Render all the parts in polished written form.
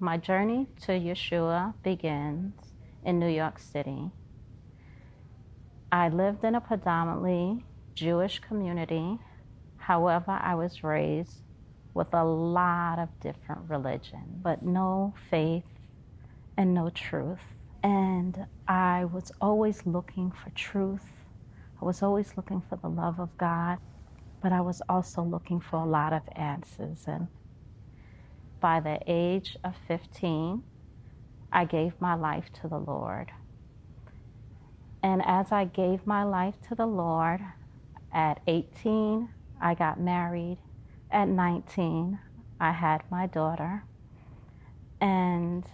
My journey to Yeshua begins in New York City. I lived in a predominantly Jewish community. However, I was raised with a lot of different religion, but no faith and no truth. And I was always looking for truth. I was always looking for the love of God, but I was also looking for a lot of answers. And by the age of 15, I gave my life to the Lord. And as I gave my life to the Lord, at 18, I got married. At 19, I had my daughter. And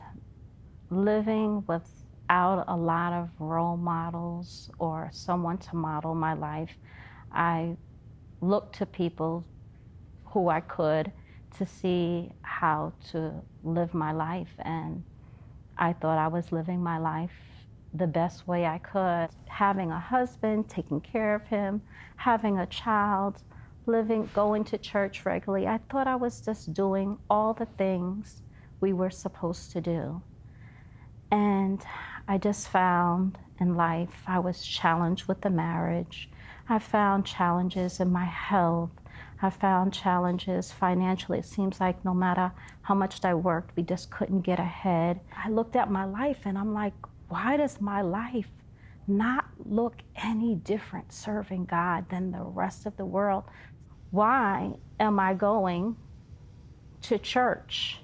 living without a lot of role models or someone to model my life, I looked to people who I could to see how to live my life. And I thought I was living my life the best way I could. Having a husband, taking care of him, having a child, going to church regularly. I thought I was just doing all the things we were supposed to do. And I just found in life I was challenged with the marriage. I found challenges in my health. I found challenges financially. It seems like no matter how much I worked, we just couldn't get ahead. I looked at my life and I'm like, why does my life not look any different serving God than the rest of the world? Why am I going to church?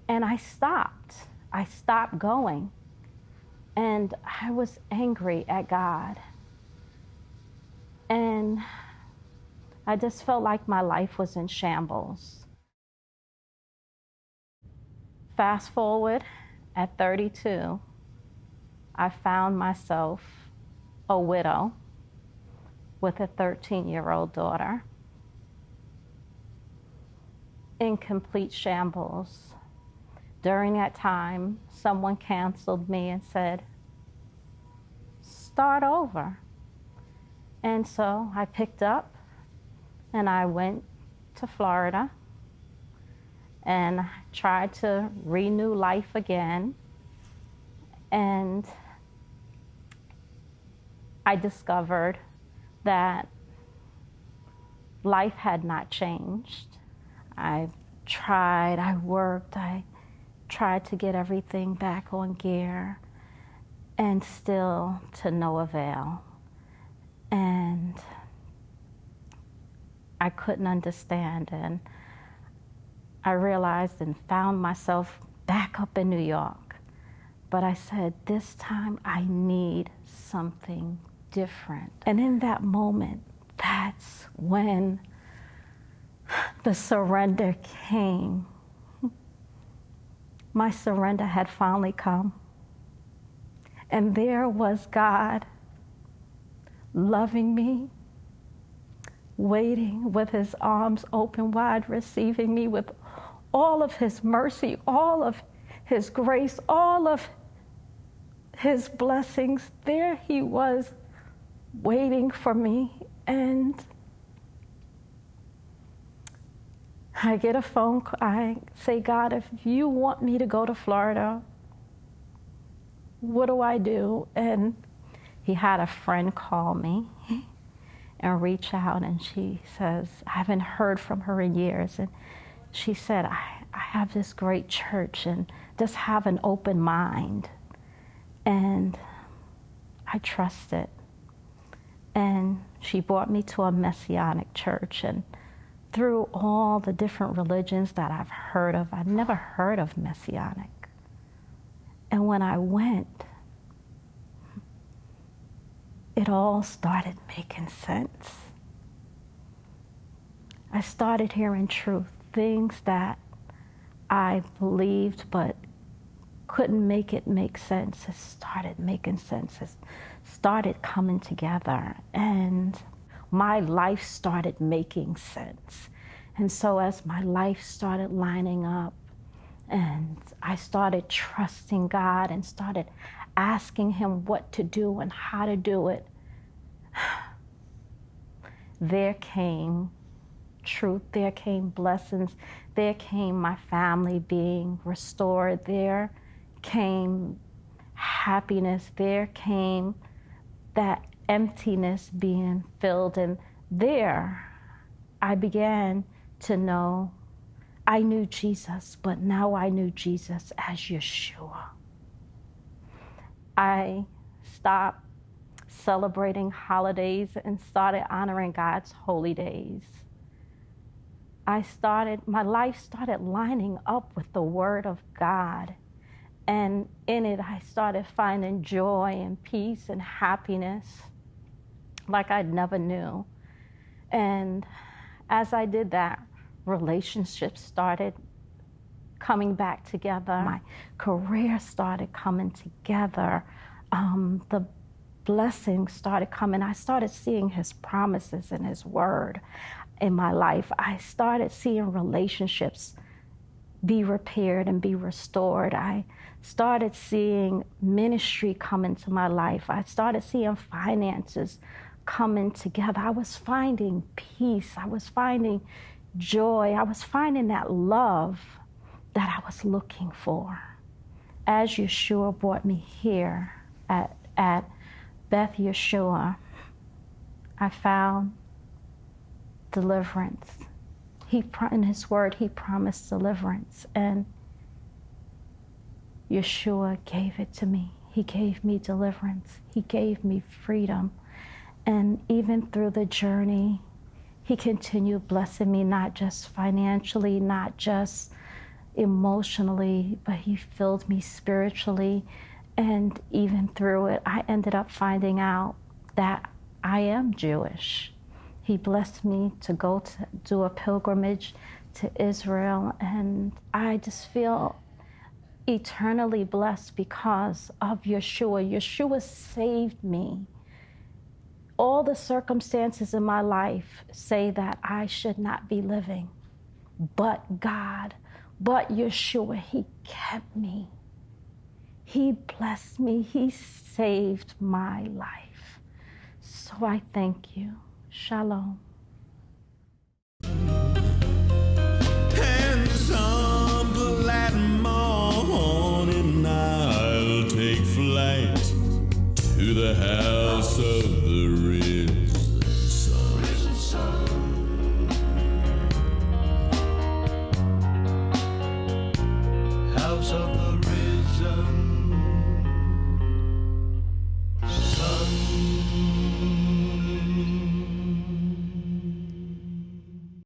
And I stopped going. And I was angry at God. And I just felt like my life was in shambles. Fast forward, at 32, I found myself a widow with a 13-year-old daughter in complete shambles. During that time, someone canceled me and said, start over. And so I picked up and I went to Florida and tried to renew life again. And I discovered that life had not changed. I worked, I tried to get everything back on gear, and still to no avail. And I couldn't understand, and I realized and found myself back up in New York. But I said, this time I need something different. And in that moment, that's when the surrender came. My surrender had finally come. And there was God loving me, waiting with his arms open wide, receiving me with all of his mercy, all of his grace, all of his blessings. There he was waiting for me. And I get a phone call. I say, God, if you want me to go to Florida, what do I do? And he had a friend call me and reach out, and she says, I haven't heard from her in years. And she said, I have this great church, and just have an open mind. And I trusted. And she brought me to a Messianic church. And through all the different religions that I've heard of, I'd never heard of Messianic. And when I went, it all started making sense. I started hearing truth, things that I believed but couldn't make it make sense. It started making sense. It started coming together, and my life started making sense. And so as my life started lining up, and I started trusting God and started asking him what to do and how to do it, there came truth. There came blessings. There came my family being restored. There came happiness. There came that emptiness being filled. And there I began to know I knew Jesus, but now I knew Jesus as Yeshua. I stopped celebrating holidays and started honoring God's holy days. My life started lining up with the Word of God. And in it, I started finding joy and peace and happiness like I never knew. And as I did that, relationships started coming back together. My career started coming together. The blessings started coming. I started seeing His promises and His word in my life. I started seeing relationships be repaired and be restored. I started seeing ministry come into my life. I started seeing finances coming together. I was finding peace. I was finding joy. I was finding that love that I was looking for. As Yeshua brought me here at Beth Yeshua, I found deliverance. In His word, He promised deliverance, and Yeshua gave it to me. He gave me deliverance. He gave me freedom. And even through the journey, He continued blessing me, not just financially, not just emotionally, but He filled me spiritually. And even through it, I ended up finding out that I am Jewish. He blessed me to go to do a pilgrimage to Israel, and I just feel eternally blessed because of Yeshua. Yeshua saved me. All the circumstances in my life say that I should not be living, but God, but Yeshua, He kept me. He blessed me. He saved my life. So I thank you. Shalom. And some glad morning I'll take flight to the house